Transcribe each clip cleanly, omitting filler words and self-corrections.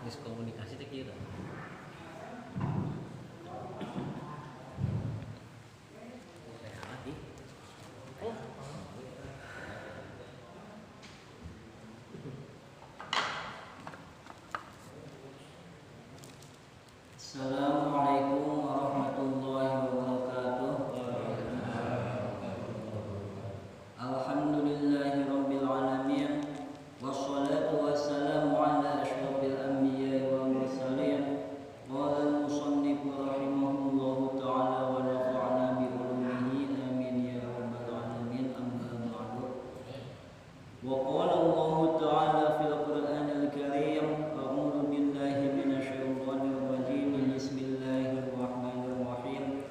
miskomunikasi teh kieu. Assalamualaikum warahmatullahi wabarakatuh. Alhamdulillahirabbil alamin. Wassalatu wassalamu ala asyrofil anbiya'i wal mursalin. Qala al-musannif rahimahullahu ta'ala wa nafa'ana bi ulumihi amin ya rabbal alamin. Amma ba'du. Wa qala Allah ta'ala fil Qur'anil Karim, a'udzu billahi minasyaitonir rajim. Bismillahirrahmanirrahim.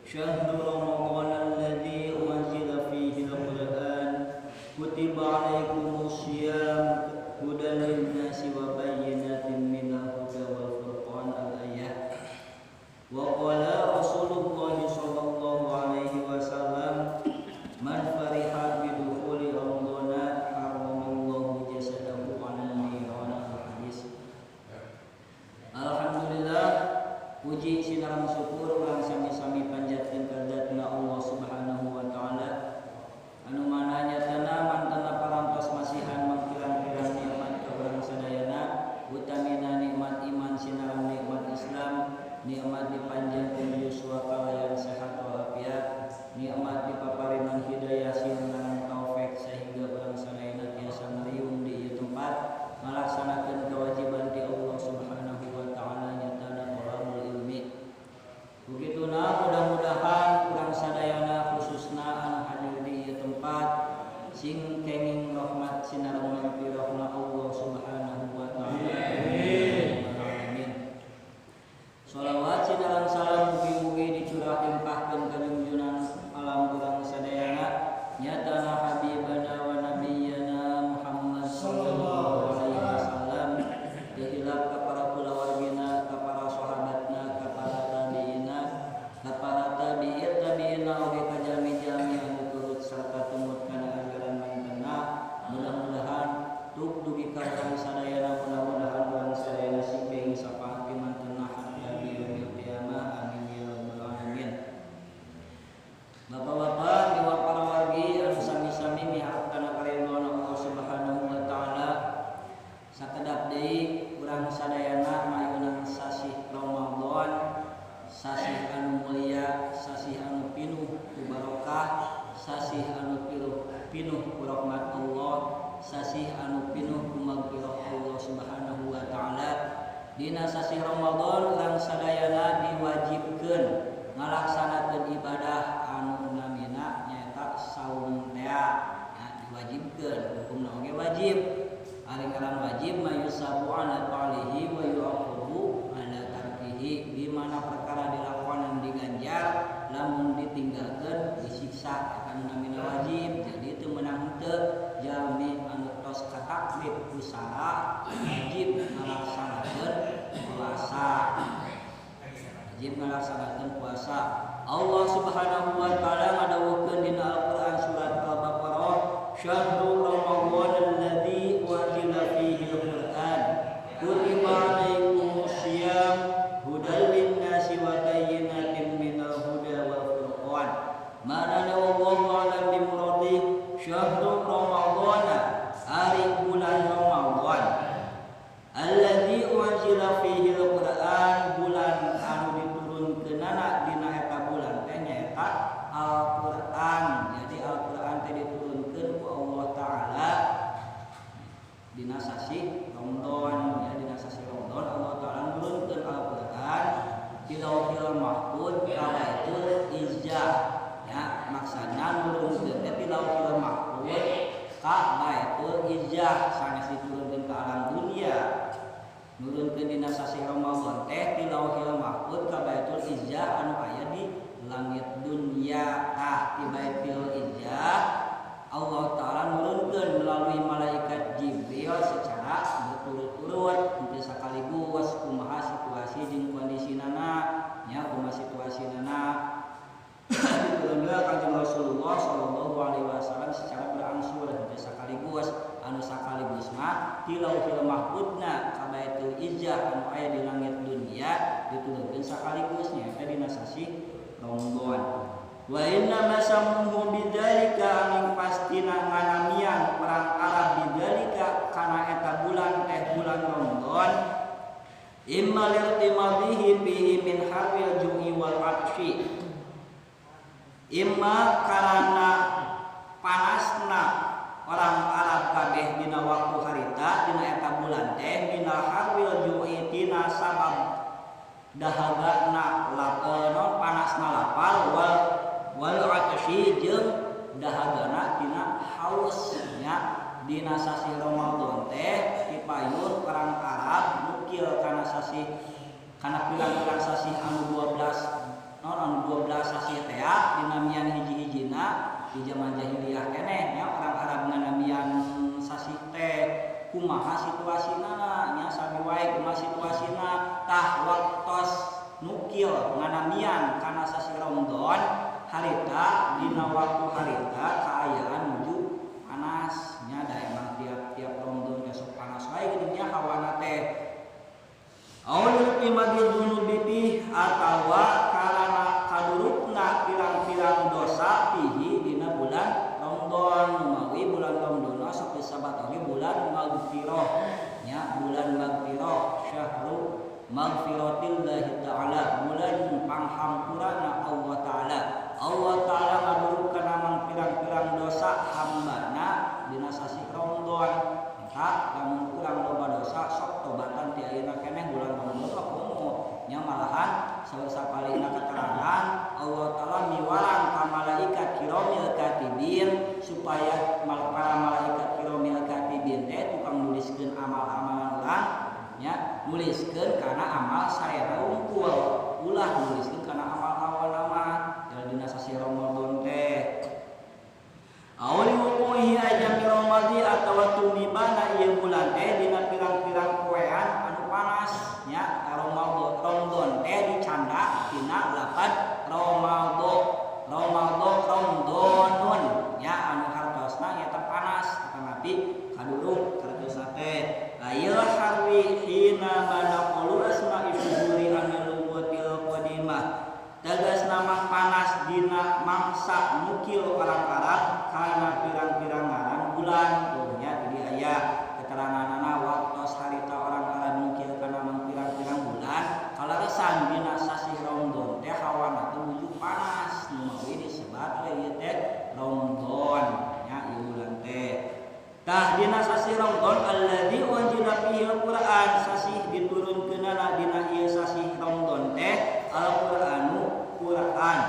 Syahrul Ramadan alladzi unzila fihi al-Qur'an kutiba 'alaikumus syiyam hudan lin-nasi wa bayyinatin minal huda wal furqan al-ayah. Wa qala Rasulullah sallallahu alaihi wasallam, man fariha bi dukhuli Ramadan haramallahu jasadahu 'alal niran. Al-hadis. Alhamdulillah, puji sinaran syukur urang sami-sami panjatkeun ka zatna Allah Subhanahu wa taala anu mana nyatana mantena parantos masihan mangkirang-kirang nikmat ka urang sadayana, utamina nikmat iman sinaran nikmat Islam, nikmat dipanjangkeun yuswa kalayan sehat walafiat, nikmat dipaparingan hidayah sinaran taufik sehingga urang sadayana tiasa ngariung di ieu tempat ngalaksanakeun kewajiban ti Allah Subhanahu wa taala nyatana thalabul ilmi. Begituna mudah-mudahan urang sadayana khususna anu hadir di ieu tempat sing kenging rahmat sinaran maghfirahna Allah Subhanahu wa taala. Amin. Shalawat sinaran salam mugi-mugi dicurah limpahkeun ka junjungan alam urang sadayana nyatana habibana wa nabiyyana Muhammad sallallahu alaihi wasallam, dihilap ka para kulawargina, ka para sahabatna, ka para tabi'ina, ka para tabi'ina oge ka jami-jami anu turut sarta tumut kana ajaran mantena. Mudah-mudahan tuk dugi ka urang sadayana, mudah-mudahan urang sadayana sing sapaati mantena hatta di yaumil qiyamah. Amin ya rabbal alamin. Bapak-bapak dewa para wargi anu sami-sami miharep kana karidhoan Allah Subhanahu wa taala, sakedap deui urang sadayana maeunang sasih Ramadan, sasih anu mulia, sasih anu pinuh ku barokah, sasih anu pinuh ku rahmat Allah, sasih anu pinuh ku maghfirah Allah Subhanahu wa taala. Dina sasih Ramadan urang sadayana diwajibkeun ngalaksanakeun ibadah anu namina nyaeta saum teh, diwajibkeun, hukumna oge wajib. Ari ngaran wajib mayusabu ala ta'alihi wa yu'aqabu ala tarkihi, di mana perkara dilakonan diganjar, lamun ditinggalkeun disiksa. Anu namina wajib. Jadi teu meunang henteu jalmi anu tos kataklif usaha wajib ngalaksanakeun puasa. Wajib ngalaksanakeun puasa. Allah Subhanahu wa taala ngadawuhkeun dina Al-Qur'an surat Al-Baqarah, syahrul Ramadan alladzi unzila fihi al-Qur'an kutiba 'alaikumus syiyam hudan lin-nasi wa bayyinatin minal huda wal furqan. Manana wallahu a'lam bi muradih. Syahrul Ramadan ari bulan Ramadan alladzi unzila fihi al-Qur'an, bulan anu diturunkeunana dina eta bulan teh nyaeta Al-Qur'an. Jadi Al-Qur'an teh diturunkeun ku Allah taala dina sasi Ramadan. Ya, dina sasi Ramadan Allah taala nurunkeun Al-Qur'an ti Lauhil Mahfuz ka Baitul Izzah. Ya, maksana nurunkeun teh ti Lauhil Mahfuz ka Baitul Izzah, sanes diturunkeun ka alam dunia. Nurunkeun dina sasi Ramadan teh ti Lauhil Mahfuz ka Baitul Izzah anu aya di langit dunia. Ti Baitul Izzah Allah taala nurunkeun melalui malaikat Jibril secara berturut-turut henteu sakaligus kumaha situasi jeung kondisinana, nya kumaha situasinana diturunkeun Kanjeng Rasulullah sallallahu alaihi wasallam secara berangsur henteu sakaligus. Anu sakaligus mah Baitul Mahmudna ka Baitul Izzah anu aya di langit dunia diturunkeun sakaligus nya eta dina sasi Ramadan. Wa inna masammuhu bidzalika aning pastina nganamian perang Arab bidzalika kana eta bulan bulan Ramadan imma lirtimadihi bihi min harbil ju'i wal atshi imma karana panasna orang Arab kabeh dina waktu harita dina eta bulan dina harbil ju'i tina sabab dahagana non panasna lapar wal atshi jeung dahagana tina haus nya dina sasi Ramadan teh dipayun perang Arab nukil kana sasi kana pilang-pilang sasi anu 12 anu 12 sasi teh dinamian hiji-hijina di zaman jahiliyah keneh nya perang Arab nganamian sasi teh kumaha situasina nya sabi wae kumaha situasina tah waktos nukil nganamian kana sasi Ramadan harita dina waktu harita kaayaan nuju panas nya da emang tiap Ramadan teh sok panas wae geuning nya hawana teh aulul imadil dunubi atawa karana kadurupna pirang-pirang dosa pihi dina bulan Ramadan mawi bulan Ramadan sok disebut bulan maghfirah nya bulan maghfirah syahrul maghfiratillahi ta'ala bulan panghampurana Allah ta'ala ngadurupkeun amang pirang-pirang dosa hambana dina sasi Ramadan eta lamun urang loba dosa sok tobatan ti ayeuna keneh bulan Ramadan kumu nya malahan sapalina keterangan Allah ta'ala miwalang ka malaikat kiramil katibin supaya para malaikat kiramil katibin teh tukang nuliskeun amal-amalan urang nya nuliskeun kana amal sareng unggul ulah nuliskeun kana amal-amal nama dina sasi Ramadan teh awali wuquhi ajami Ramadhi atawa tumibana ieu bulan teh dina pirang-pirang poean anu panas nya Ramadan teh dicanda dina lafaz Ramadanun nya anu hartosna nya teh panas tetapi kadulung hartosna teh layil harwi hina manaqulu asma'i syuhuri anil luwatil qadimah dagas nama panas dina mangsa nukil orang Arab karena pirang-pirang ngaran bulan tuhnya jadi aya keteranganana waktos harita orang Arab nukil kana pirang-pirang bulan kalarasan dina sasi Ramadan teh hawana teh nuju panas nu mawi disebut ieu teh Ramadan nya ieu bulan teh tah dina sasi Ramadan alladzi unzila fihi al-Qur'an sasih diturunkeunana dina ieu sasi Ramadan teh Al-Qur'anu Quran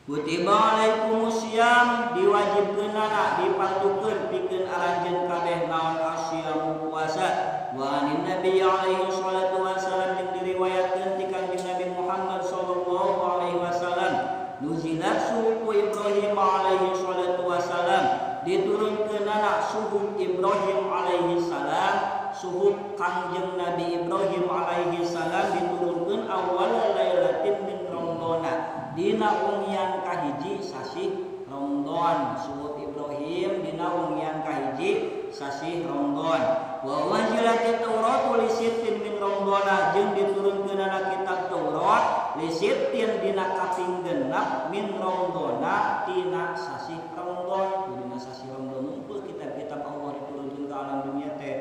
kutiba alaikumusiyam diwajibkeunana dipatukeun pikeun aranjeun kabeh naon asyam puasa wa anin nabi alaihi salatu wasallam yang diriwayatkeun ti Kanjeng Nabi Muhammad sallallahu alaihi wasallam nuzilat suhu Ibrahim alaihi salatu wasallam diturunkeunana suhu Ibrahim alaihi salam suhud Kangjeng Nabi Ibrahim alaihi salam diturunkeun awal lailatin min Ramadana dina ungian kahiji sasi Ramadan suhud Ibrahim dina ungian kahiji sasi Ramadan wa wajilat Taurat lisittin min Ramadana jeung diturunkeunana kitab Taurat lisittin dina kaping genep min Ramadana tina sasi Ramadan dina sasi Ramadan ngumpul kitab-kitab Allah diturunkeun ka alam dunia teh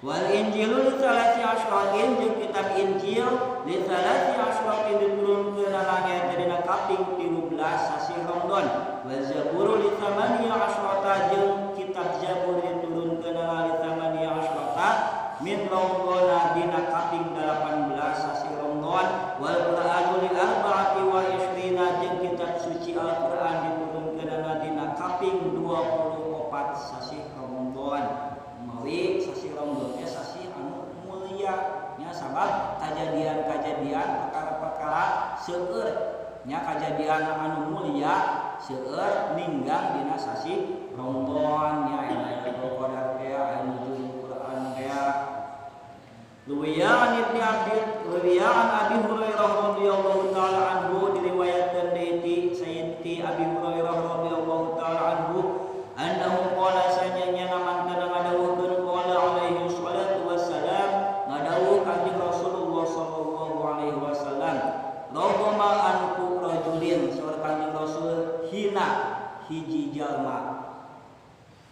wal injilu li salasi asyratin jeung kitab Injil li salasi asyratin diturunkeun nya dina kaping 13 sasi Ramadan wa zaburu li thamaniya asyrata jeung kitab Zabur diturunkeun li thamaniya asyrata min Ramadan dina kaping 18 sasi Ramadan wal Qur'anu li arba'ati wa ishrina jeung kitab suci Al-Qur'an diturunkeun dina kaping 24 sasi Ramadan mawi sasi Ramadan teh sasi anu mulia nya sabab kajadian-kajadian perkara-perkara seueur nya kajadian anu mulia seueur ninggang dina sasi Ramadan nya Lailatul Qadar teh anu nuzul Quran teh Luwiyan ibn Abi Hurairah radhiyallahu taala anhu diriwayatkeun deui ti Sayyidi Abi Hurairah radhiyallahu taala anhu jalma.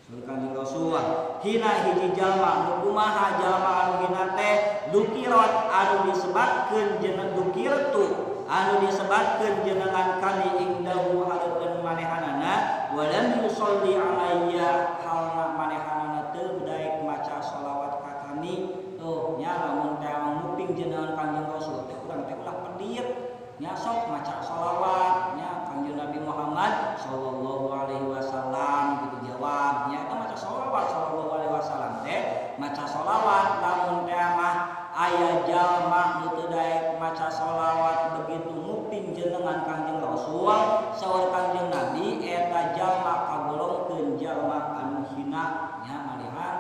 Saur Kanjeng Rasul hina hiji jalma nu kumaha jalma anu hina teh dukirat anu disebatkeun jenengan dukirtu anu disebatkeun jenengan kami ingdahu hareupeun manehanana walam yusolli alayya halna manehanana teu daek maca sholawat ka kami. Tuh nya lamun teh nguping jenengan Kanjeng Rasul teh urang teh ulah pendiet nya sok maca sholawat nya Kanjeng Nabi Muhammad sallallahu alaihi wasallam gitu jawabnya eta maca sholawat sallallahu alaihi wasallam teh maca sholawat lamun teh mah aya jalma nu teu daek maca sholawat begitu nguping jenengan Kanjeng Rasul saur Kanjeng Nabi eta jalma kagolongkeun jalma anu hina nya malihan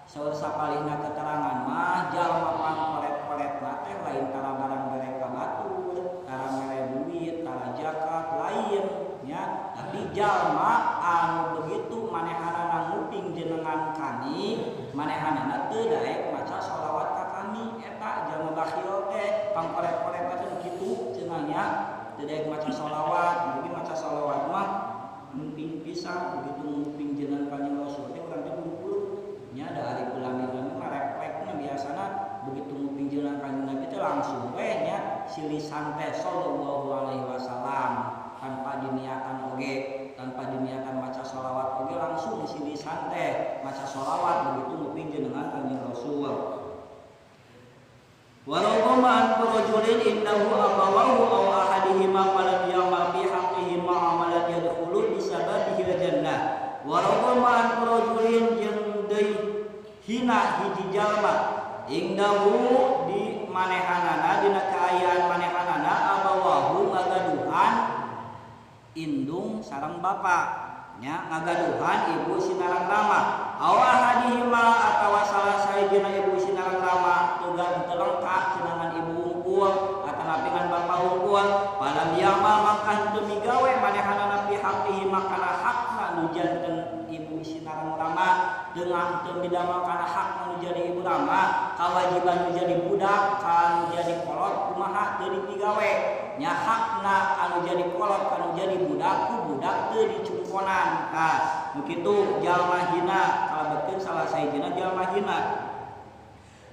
saur sapalihna keterangan mah jalma pangkolet-koletna teh lain tara barang berek ka batur tara mere duit tara zakat lain nya tapi jalma anu begitu manehanana nguping jenengan kami manehanana teu daek maca sholawat ka kami eta jalma bakhil teh pangkolet-kolet teh kitu cenah nya teu daek maca sholawat mungkin maca sholawat mah nguping pisan begitu nguping jenengan Kanjeng Rasul teh urang teh buru-buru nya da ari ulang-ulang mah refleksna biasana begitu nguping jenengan Kanjeng Nabi teh langsung we nya silisan teh sallallahu alaihi wasallam tanpa diniatan oge tanpa diniatan maca sholawat oge langsung silisan teh maca sholawat begitu nguping jenengan Kanjeng Rasul. Walau qama an rajulin innahu abawahu aw ahadihima falam yamal bi haqqihima amalan yadkhulu bisababihi jannah. Walau qama an rajulin jeung deui hina hiji jalma indahu di manehanana dina kaayaan manehanana abawahu ngagaduhan indung sareng bapa nya ngagaduhan ibu sinarang rama aw ahadihima atawa salah sahijina ibu sinarang rama tugas lengkap cenangan ibu unggul atanapi ngan bapa unggul palam yama maka henteu migawe manehanana pihak-pihima kana hakna nu janten ibu sinarang rama dengan teu midamel kana hakna nu jadi ibu rama kawajiban nu jadi budak kan jadi kolot kumaha teu dipigawe nya hakna anu jadi kolot anu jadi budak ku budak teu dicungkonan ka nu kitu jalma hina kalebetkeun salah sahijina jalma hina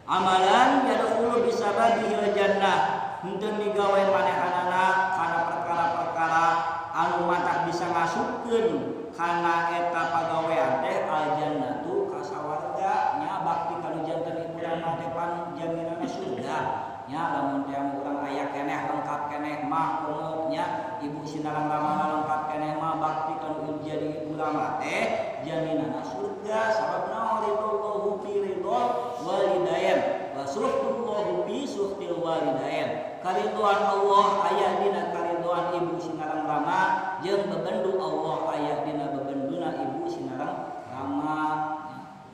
amalan yadkhulu bisababihi jannah henteu migawe manehanana kana perkara-perkara anu matak bisa ngasupkeun kana eta pagawean teh al jannatu ka sawarga nya bakti kana janten ibu rama teh pan jaminana surga nya lamun teh urang aya keneh lengkap keneh mah kumaha nya ibu sinarang rama lengkap keneh mah bakti kana jadi ibu rama teh jaminana surga sababna ridallahu fi ridal walidain wa suhtullahu fi suhtil walidain kariduan Allah aya dina kariduan ibu sinarang rama jeung bebendu Allah aya dina bebenduna ibu sinarang rama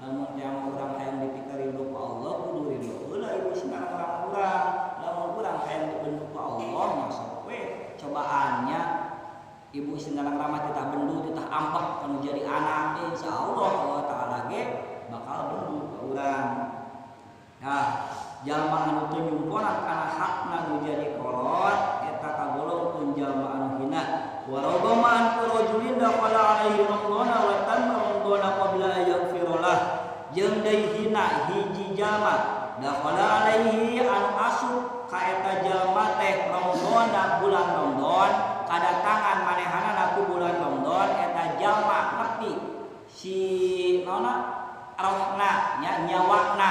lamun teh urang hayang dipikari ridho ku Allah kudu ridho heula ibu sinarang rama urang lamun urang hayang dibendu ku Allah nya sok we cobaannya ibu sinarang rama titah bendu titah ampek kanu jadi anak insyaallah Allah taala ge bakal bendu ka urang. Nah jalma anu teu nyungkonan kana hakna nu jadi kolot eta kagolongkeun jalma anu hina wa rabbama an rajulin dakhala alaihi ramadana wa tamma ramadana qabla ayaghfirullah jeung deui hina hiji jalma dakhala alaihi anu asup ka eta jalma teh ramadana bulan Ramadan kadatangan manehanana ku bulan Ramadan eta jalma nepi si naonna rohna nya nyawakna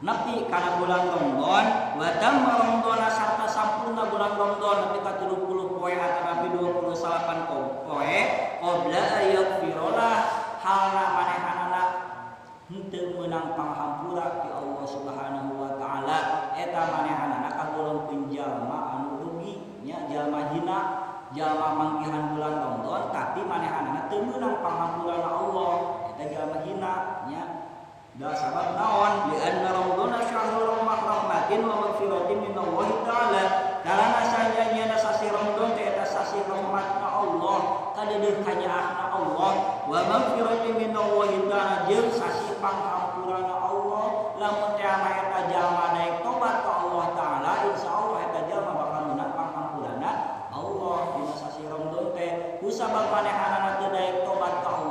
nepi kana bulan Ramadan wa tamma ramadana sarta sampurna bulan Ramadan nepi ka 30 poe atapi 28 poe qabla ayaghfirullah halna manehanana henteu meunang panghampura ti Allah Subhanahu wa taala eta manehanana kagolongkeun jalma anu rugi nya jalma hina jalma manggihan bulan Ramadan tapi manehanana teu meunang panghampurana Allah eta jalma hina nya da sabab naon li anna ramadana syahrul rahmatin wa maghfiratin min Allah taala karena sanjanya sasi Ramadan teh eta sasi rahmatna Allah kadeudeung kanyaahna Allah wa maghfiratin min Allah taala jeung sasi panghampurana Allah lamun teh eta jalma daek tobat ka Allah taala insyaallah eta jalma bakal meunang panghampurana Allah dina sasi Ramadan teh kusabab manehanana teu daek tobat ka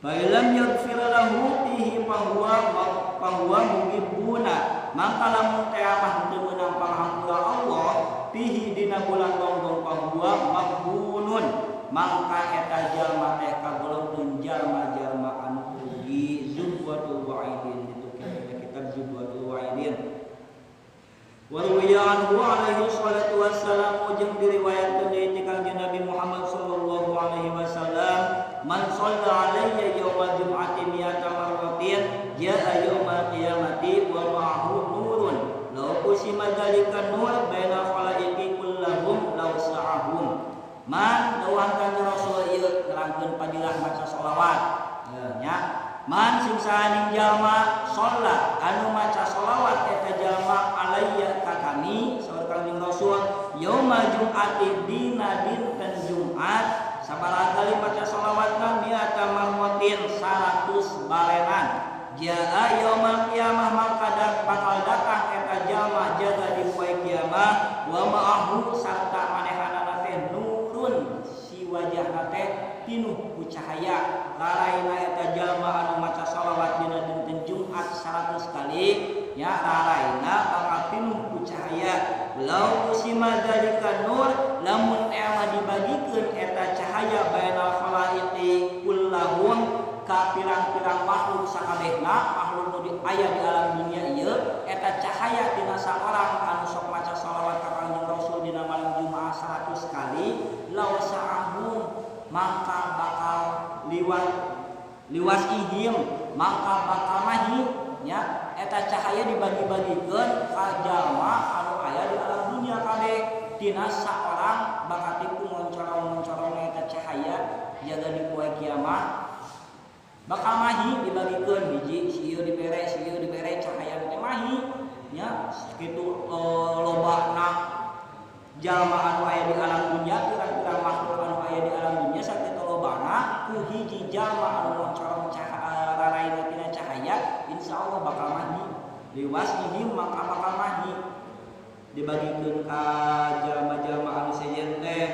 Fa'ilam yaghfir lahu bihi fahuwa muhibbuna. Maka lamun teh amah teu meunang panghampura Allah bihi dina bulan Ramadan fahuwa maghbunun. Maka eta jalma teh kagolongkeun jalma-jalma anu rugi. Zubwatul wa'idin itu kitab Zubwatul wa'idin. Wa ruwiya anhu alaihi salatu wassalam jeung diriwayatkeun deui ti Kanjeng Nabi Muhammad sallallahu alaihi wasallam, man shalla alayya yaumal jum'ati mi'ata marratin jaa yaumal qiyamati wa ma'ahu nurun law qusima dzalika nur baina khalaiqi kullahum law sa'ahum. Man dawuhan Kanjeng Rasul ieu nerangkeun fadilah maca shalawat nya. Man sing saning jalma sholat anu maca shalawat eta jalma alayya ka kami saur Kanjeng Rasul yaumul jum'ati dina dinten Jumat sabaraha kali maca shalawatna mi'ata marwatin 100 balenan. Jaa yaumul qiyamah maka bakal datang eta jalma jaga di poe kiamah wa ma'ahu sarta manehanana teh nurun si wajahna teh pinuh ku cahaya. Laraina eta jalma anu maca shalawat dina dinten Jumat 100 kali nya laraina bakal pinuh ku cahaya. Lau usima dzalika nur lamun ema dibagikeun eta cahaya bainal khalaiqi kullahum ka pirang-pirang makhluk sakabehna makhluk nu aya di alam dunia ieu eta cahaya tina saorang anu sok maca shalawat ka Kanjeng Rasul dina malam Jumat 100 kali law sa'ahum maka bakal liwas ihim maka bakal mahi nya eta cahaya dibagi-bagikeun ka jalma anu aya di alam dunia kabeh tina saorang bakatiku moncorong-moncorong eta cahaya jaga di poe kiamat bakal mahi dibagikeun hiji si ieu dibere cahaya teh mahi nya kitu lobana jalma anu aya di alam dunia pirang-pirang makhluk anu aya di alam dunia sakitu lobana ku hiji jalma anu moncorong cahaya raraina tina cahaya insyaallah bakal mahi liwas ihim maka bakal mahi dibagikeun ka jalma-jalma anu sejen teh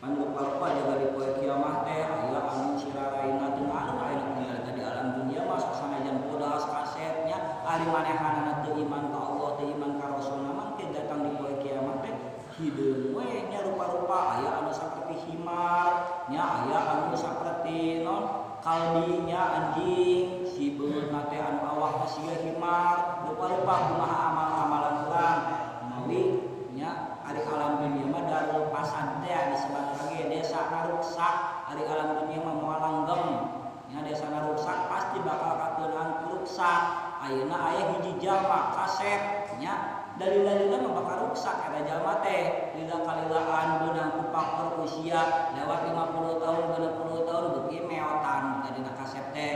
pan rupa-rupa jaga di poe kiamat teh aya anu siraraina teu anu aya di alam dunia mah sanajan bodas kasetnya ari manehanana teu iman ka Allah teu iman ka Rasulna mah teh datang di poe kiamat teh hideung we nya rupa-rupa aya anu saperti himar nya aya anu saperti kaldinya anjing si beuna teh anu awak siga himar rupa-rupa kumaha amal-amalan urang mawi nya ari alam dunia mah darul pasan teh disebut lagi desa naruksak ari alam dunia mah moal langgeng nya desa naruksak pasti bakal kateunaan ruksak ayeuna aya hiji jalma kaset nya dalil-dalilna mah bakal ruksak eta jalma teh lila kalilaan beunang ku faktor usia lewat 50 tahun 60 tahun beuki meotan tadina kaset teh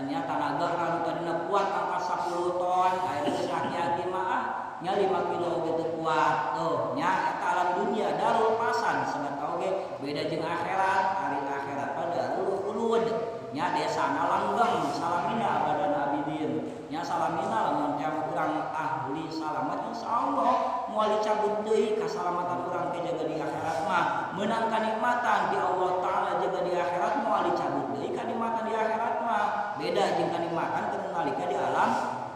nya tanaga anu tadina kuat angka 10 ton aya sakit mah nya 5 kilo gitu kuat tuh nya eta alam dunia darul pasan sabata oge beda jeung akhirat ari akhirat pada ulud nya desana langgeng salamina badan abidin nya salamina lamun teh urang ahli salamat insyaallah moal dicabut deui kasalamatan urang teh jaga di akhirat mah meunang kanikmatan di Allah taala jaga di akhirat moal dicabut deui kanikmatan di akhirat mah beda jeung kanikmatan keur nalika di alam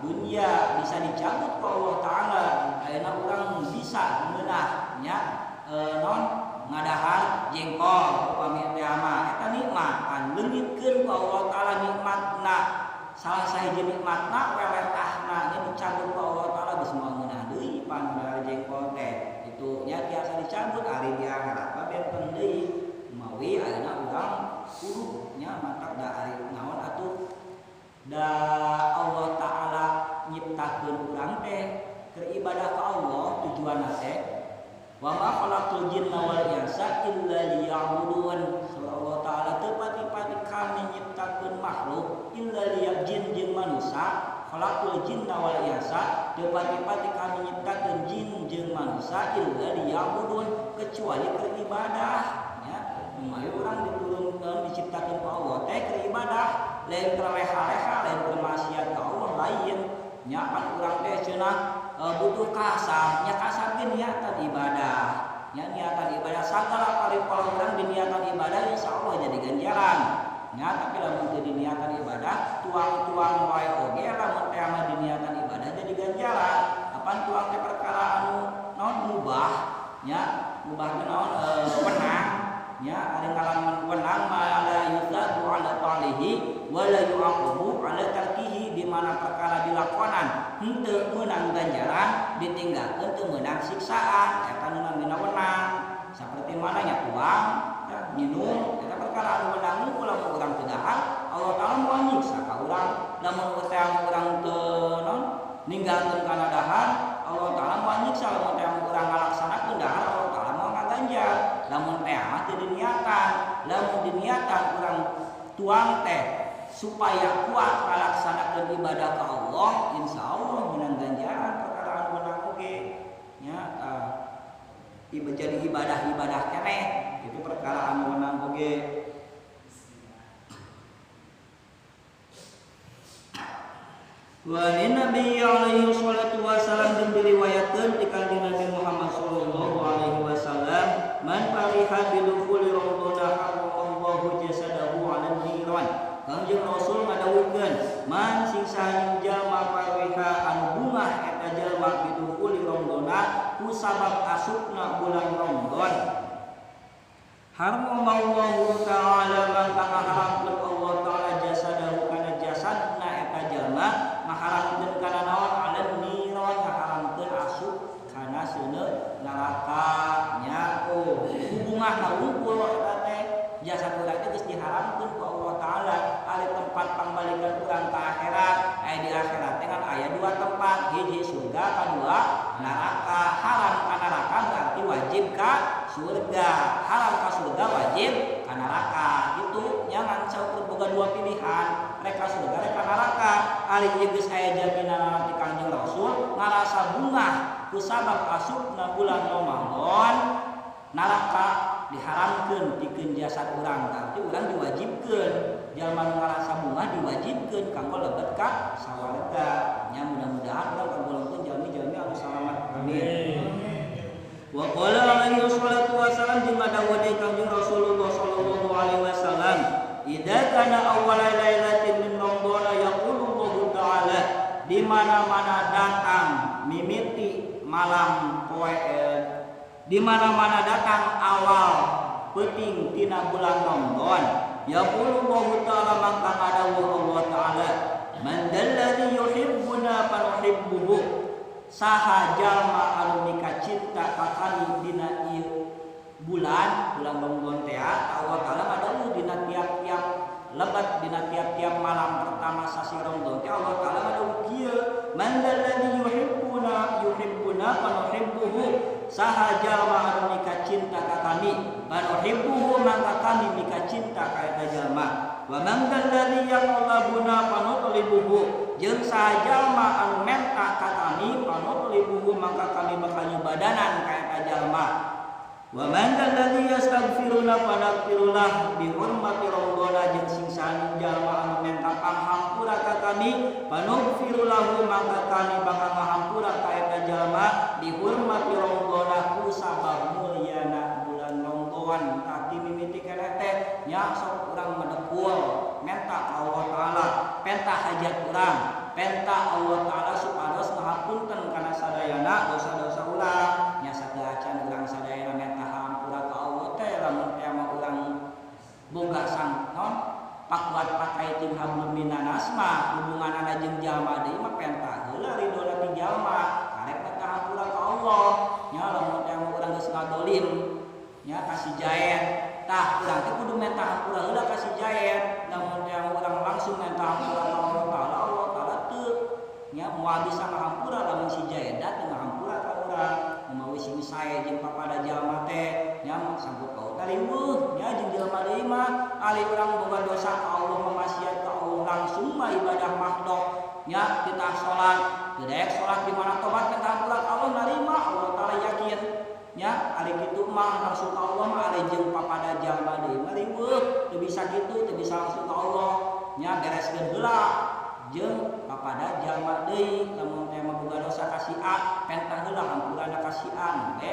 dunia bisa dicabut ku Allah taala ayeuna urang bisa meunah nya ngadahar jengkol upami teh mah eta nikmat kan leungitkeun ku Allah taala nikmatna salah sahiji nikmatna weletahna nya dicabut ku Allah taala geus moal meunah deui pan jengkol teh itu nya tiasa dicabut ari di akhirat mah benten deui mawi ayeuna urang kudu nya mantap da ari naon atuh da Allah taala nyiptakeun urang teh keur ibadah ka Allah tujuanna teh wa ma khalaqtul jinna wal insa illa liya'budun. Allah taala teu pati-pati kami nyiptakeun makhluk illa liya'jin jeung manusia khalaqtul jinna wal insa teu pati-pati kami nyiptakeun jin jeung manusia illa liya'budun kecuali keur ibadah nya umay urang diturunkeun diciptakeun ku Allah teh keur ibadah lain keur leha-leha lain keur maksiat ka Allah lain nya pan urang teh cenah butuh kasab nya kasab ge niatan ibadah nya niatan ibadah sagala paripala urang di niatan ibadah insyaallah jadi ganjaran nya tapi lamun teu diniatan ibadah tuang-tuang wae oge lamun teh mah diniatan ibadah jadi ganjaran. Apan tuang teh perkara anu naon mubah nya mubah teh naon wenang nya ari ngalaman wenang ma la yuzadu ala talihi wa la yu'aqabu ala tarkihi di mana perkara dilakonan henteu meunang ganjaran ditinggalkeun teu meunang siksaan eta nu namina wenang. Saperti mana nya tuang ya minum eta perkara anu wenang nu lamun urang teu dahar Allah taala moal nyiksa ka urang. Lamun urang teu naon ninggalkeun kana dahar Allah taala moal nyiksa. Lamun teh urang ngalaksanakeun dahar Allah taala moal ngaganjar. Lamun teh mah teu diniatan, lamun diniatan urang tuang teh supaya kuat ngalaksanakeun ibadah ka Allah, insyaallah meunang ganjaran perkara anu wenang oge nya jadi ibadah-ibadah keneh itu perkara anu wenang oge. Wa Nabi alaihi salatu wasallam jeung diriwayatkeun ti kanjeng Nabi Muhammad sallallahu alaihi wasallam man fariha bidukhuli ramadana harramallahu jasadahu 'alan niran. Kanjeng Rasul ngadawuhkeun man sing sahaning jalma fariha anu bungah eta jalma bidukhuli ramadana ku sabab asupna bulan Ramadan harramallahu ta'ala maka ngaharamkeun Allah taala jasadahu kana jasadna eta jalma ngaharamkeun kana naon 'alan niran ngaharamkeun asup kana seuneut neraka nya hubungah ngungkul eta teh jasad urang teh geus diharamkeun ku Allah taala ari tempat pambalikan urang ka akhirat. Di akhirat teh kan aya dua tempat, hiji surga, kadua neraka. Haram ka neraka berarti wajib ka surga, haram ka surga wajib ka neraka. Itu jangan saukur boga dua pilihan, reka surga reka neraka. Ari geus aya jaminan ti Kanjeng Rasul ngarasa bungah ku sabab asupna bulan Ramadan neraka diharamkeun pikeun jasad urang. Berarti urang diwajibkeun jalma nu ngarasa bungah diwajibkeun kanggo lebet ka sawarga. Nya mudah-mudahan urang kagolongkeun jalmi-jalmi anu salamet. Amin. Wa qala alaihi wassalatu wassalam jeung dawuh deui Kanjeng Rasulullah sallallahu alaihi wasallam, "Idza kana awwal lailatin min Ramadan yaqulu ta'ala," di mana-mana datang mimiti malam poe di mana-mana datang awal peuting tina bulan Ramadan yaqulu ta'ala maka ngadawuh Allah taala, "Man dalladzi yuhibbuna fa nuhibbuhu," saha jalma anu mika cinta ka kami dina ieu bulan Ramadan teh Allah taala ngadawuh dina tiap-tiap lebat dina tiap-tiap malam pertama sasi Ramadan teh Allah taala ngadawuh kieu, "Man dalladzi yuhibbuna fa nuhibbuhu," saha jalma anu mika cinta ka kami panuhibbuhu maka kami mika cinta ka eta jalma. Wa man dalladzi yaqlabuna panutlibuhu, jeung saha jalma anu menta ka kami panutlibuhu maka kami bakal nyubadanan ka eta jalma. Wa man dalladzi yastaghfiruna panaghfirullah bi hurmati Ramadan, jeung sing saha jalma anu menta panghampura ka kami panughfirulahu maka kami bakal ngahampura ka eta jalma bi hurmati Ramadan ku sabab mulyana bulan Ramadan. Tapi mimiti keneh teh nya sok urang medekul menta ka Allah taala penta hajat urang, penta Allah taala supados ngahapunten kana sadayana dosa-dosa urang. Nya sadacan urang sadayana menta hampura ka Allah teh lamun teh mah urang boga sang non pakuat pakai tim hablum minanas mah hubunganana jeung jalma deui mah penta heula ridona ti jalma karek menta hampura ka Allah. Nya lamun teh urang geus ngadolim nya kasih jaen tah urang teh kudu menta hampura heula kasih jaen. Lamun teh urang langsung menta hampura ka Allah taala teu nya moal bisa ngahampura lamun si jaen da teu ngahampura ka urang. Umawi sing sae jeung papada jalma teh nya sanggup ka taliweuh nya jeung jalma deui mah ali urang boga dosa ka Allah mamaksiat ka Allah langsung mah ibadah makhdok nya kita salat teu daek salat di mana tobat menta hampura ka Allah narima Allah taala yakin nya ari kitu mah langsung ka Allah mah ari jeung papada jalma deui mah riweuh teu bisa kitu teu bisa langsung ka Allah nya bereskeun heula jeung papada jalma deui. Lamun teh mah boga dosa ka si A penta heula hampurana ka si A we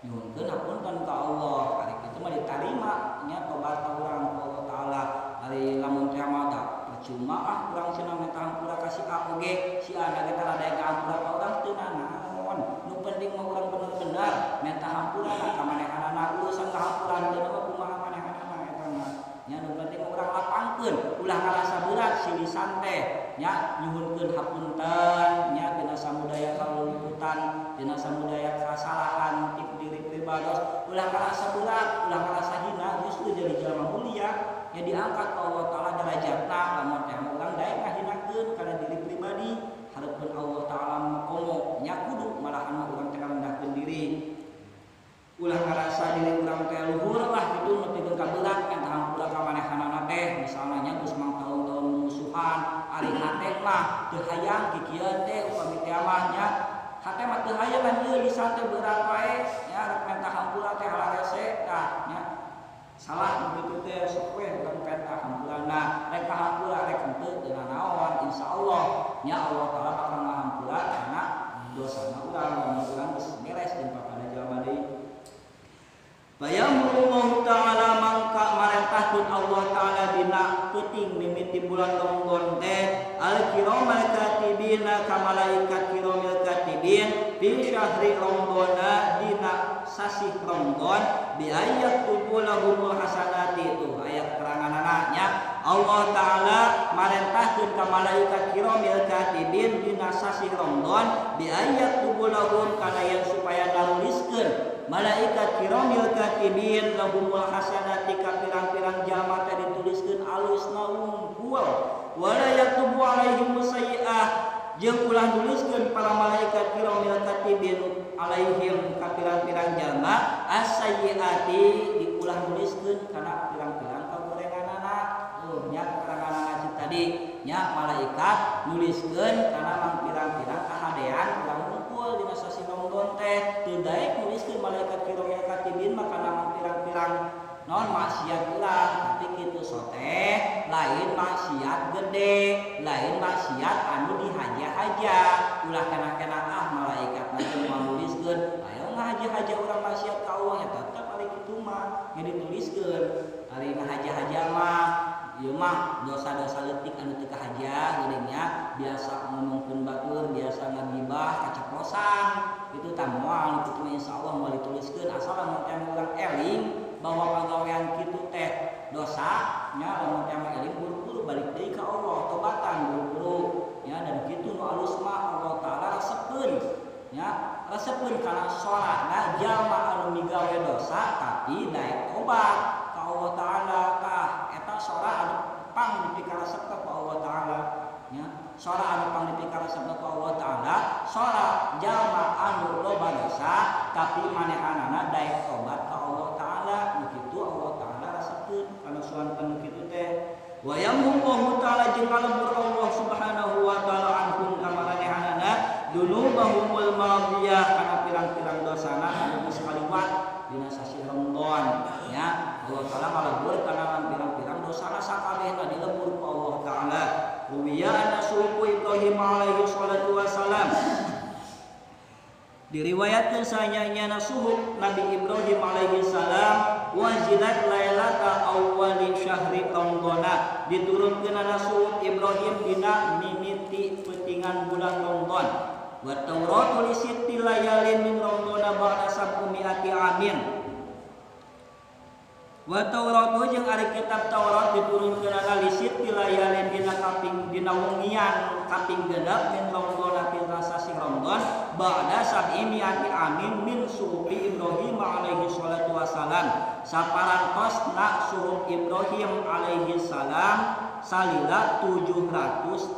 nyuhunkeun hapunten ka Allah ari kitu mah ditarima nya tobat urang ka Allah taala. ari lamun teh mah percuma urang cenah minta hampura kasih ka oge si ana ge tara daya hampura ka urang teu naon nu penting mah urang bener-bener minta hampura ka manehanana urusan kahampuran teu mah kumaha manehanana eta mah nya nu penting urang lapangkeun ulah ngarasa berat si lisan teh nya nyuhunkeun hapunten nya dina samudaya kaluluputan dina samudaya kasalahan ti diri pribados ulah ngarasa berat ulah ngarasa hina justru jadi jalma mulia yang diangkat Allah Ta'ala derajatna lamun teh urang daek ngahinakeun kana diri pribadi hareupeun Allah Ta'ala makomo nya kudu malahan urang teh ngarendahkeun diri ulah ngarasa diri urang teh luhur lah kitu nepikeun ka berat kan hampura ka manehanana teh misalna nya geus mang tahun-tahun musuhan ari hate mah teu hayang kikieun teh upami teh mah nya hate mah teu hayang lan ieu lisan teh berat wae nya rek minta hampura teh halarese tah nya salah begitu teh sok we urang minta hampurana rek hampura rek henteu teu naon insyaallah nya Allah Taala bakal ngahampura kana dosana urang lamun urang geus beres jeung papada jalma deui. Bayamullahu ta'ala mangka marentahkeun Allah Ta'ala dina peuting mimiti bulan Ramadan teh al-kiramal katibina ka malaikat kiramil katibin fi syahri Ramadan dina sasih Ramadan bi ayat tubulahumul hasanati itu ayat keteranganana nya Allah Ta'ala marentahkeun ka malaikat kiramil katibin dina sasih Ramadan bi ayat tubulahum kana yang supaya nanuliskeun malaikat kiramil katibin lahumul hasanati ka pirang-pirang jalma teh dituliskeun alusna unggul wala yaktubu alaihim sayyi'ah jeung ulah nuliskeun para malaikat kiramil katibin alaihim ka pirang-pirang jalma as-sayyi'ati diulah nuliskeun kana pirang-pirang kagorenganana nya keteranganana tadi nya malaikat nuliskeun kana mang pirang-pirang kahadean urang unggul dina sasi Ramadan teh teu daek nuliskeun malaikat kiramil katibin maka namang pirang-pirang non maksiat urang tapi kitu soteh lain maksiat gede lain maksiat anu dihaja-haja ulah kana-kana malaikat nanti nuliskeun ayo ngahaja-haja urang maksiat ka Allah ya tetep ari kitu mah nya dituliskeun ari ngahaja-haja mah ieu mah dosa-dosa leutik anu teu kahaja geuning nya biasa ngomongkeun batur biasa ngagibah kaceplosan itu tah moal kitu insyaallah moal dituliskeun asal lamun teh urang eling bahwa pagawean kitu teh dosa nya lamun teh eling buru-buru balik deui ka Allah tobatan buru-buru ya dan kitu nu alus mah Allah Taala resepkeun ya resepkeun kana salatna jalma anu migawe dosa tapi daek tobat ka Allah Taala tah eta salat anu pang dipikaresep ka Allah Taala ya salat anu pang dipikaresep ka Allah Taala salat jalma anu loba dosa tapi manehanana daek tobat ka Allah Taala begitu Allah Taala resepkeun kana suanten kitu teh wa yamhullahu ta'ala jeung kalebur Allah subhanahu wa ta'ala anhum kamaranehanana dunubahumul madiyah kana pirang-pirang dosana anu geus kaliwat dina sasi Ramadan ya Allah Taala ngalebur kana pirang-pirang dosana sakabehna dilebur ku Allah Taala ruwiya anna suhu Ibrahim alaihi salatu wasalam diriwayatkeun sanyanya suhu Nabi Ibrahim alaihi salam wajilat lailata awwali syahri Ramadan diturunkeun ana suhu Ibrahim dina mimiti peutingan bulan Ramadan wa Taurat tulisitti layalin min Ramadan ba'da sab'umi'ati amin wa Taurat jeung ari kitab Taurat diturunkeun ana lisit layalin dina kaping dina wengian kaping 6 min Ramadan dina sasi Ramadan ba'da sab'imi'ati amin min suhubi Ibrahim alaihi salatu wasalam saparantosna suhub Ibrahim alaihi salam salila 700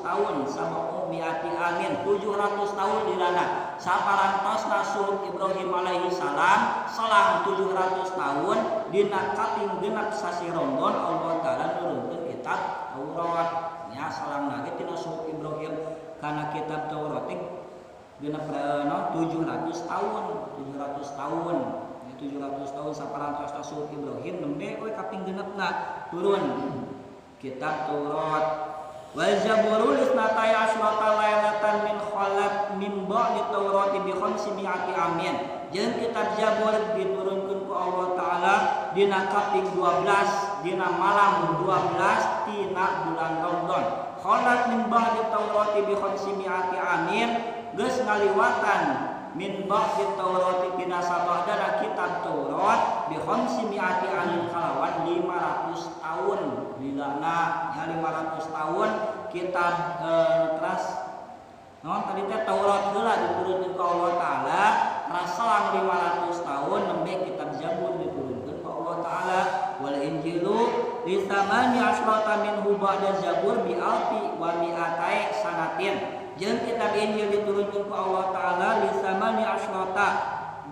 tahun sama umiati amin 700 tahun dirana saparantosna suhub Ibrahim alaihi salam selang 700 tahun dina kaping genep sasi Ramadan Allah Ta'ala nurunkeun kitab Taurat nya salang lagi tina suhub Ibrahim kana kitab Taurat genep 700 tahun 700 tahun saparantosna suhub Ibrahim nembe we kaping genepna turun kitab Taurat wa zaburul isnatai asyrata lailatan min khalat min ba'di Taurati bi 500 amin jeung kitab Zabur diturunkeun ku Allah Taala dina kaping 12 dina malam 12 tina bulan Ramadan. Kholat min ba'di Taurati bi khamsimi'ati amin, geus ngaliwatan min ba'di Taurati tina sabadana kitab Taurat bi khamsimi'ati amin kalawan 500 tahun. Bilana ya 500 tahun kitab teras tadi teh Taurat heula diturunkeun ka Allah taala, teras selang 500 tahun nembe kitab Zabur diturunkeun ka Allah taala. Wal Injilu li tsamani asyrata minhu ba'da Zabur bi alfi wa mi'atai sanatin. Jeung kitab Injil diturunkeun ka Allah taala li tsamani asyrata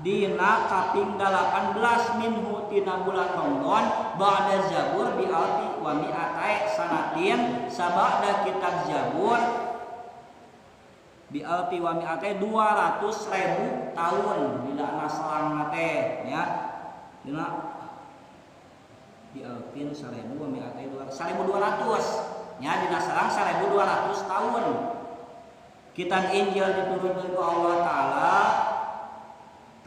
dina kaping 18 minhu tina bulan Ramadan ba'da Zabur bi alfi wa mi'atai sanatin, sabada kitab Zabur bi alfi wa mi'atai 200.000 tahun bila nasalang teh ya. Dina bi alfin 1.000 wa mi'atai 1.200 nya dina salang 1.200 tahun. Kitab Injil diturunkeun ku Allah taala,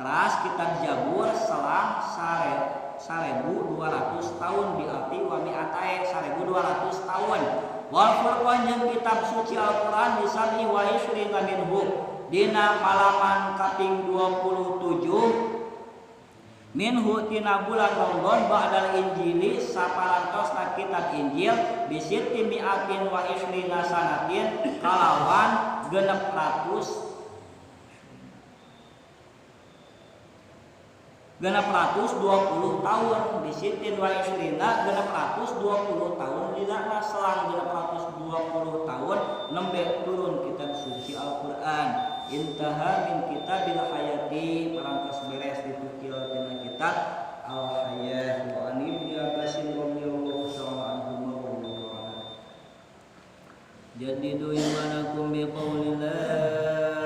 teras kitab Zabur selang 1.200 tahun bi alfi wa mi'atai 1.200 tahun. Wal Furqan jeung kitab suci Al-Qur'an disami wa isrina minhu dina malaman kaping 27 minhu tina bulan Ramadan ba'dal Injili saparantosna kitab Injil bisitti mi'atin wa isrina sanatin kalawan 620 tahun bisitin wa isrina 620 tahun dina selang 620 tahun nembe turun kitab suci Al-Qur'an. Intaha min kitabil hayati, parangtos beres ditukil tina kitab Al-Hayah. Wa an Ibnu Abbasin radhiyallahu ta'ala anhu maqala jadidu imanakum biqaulillah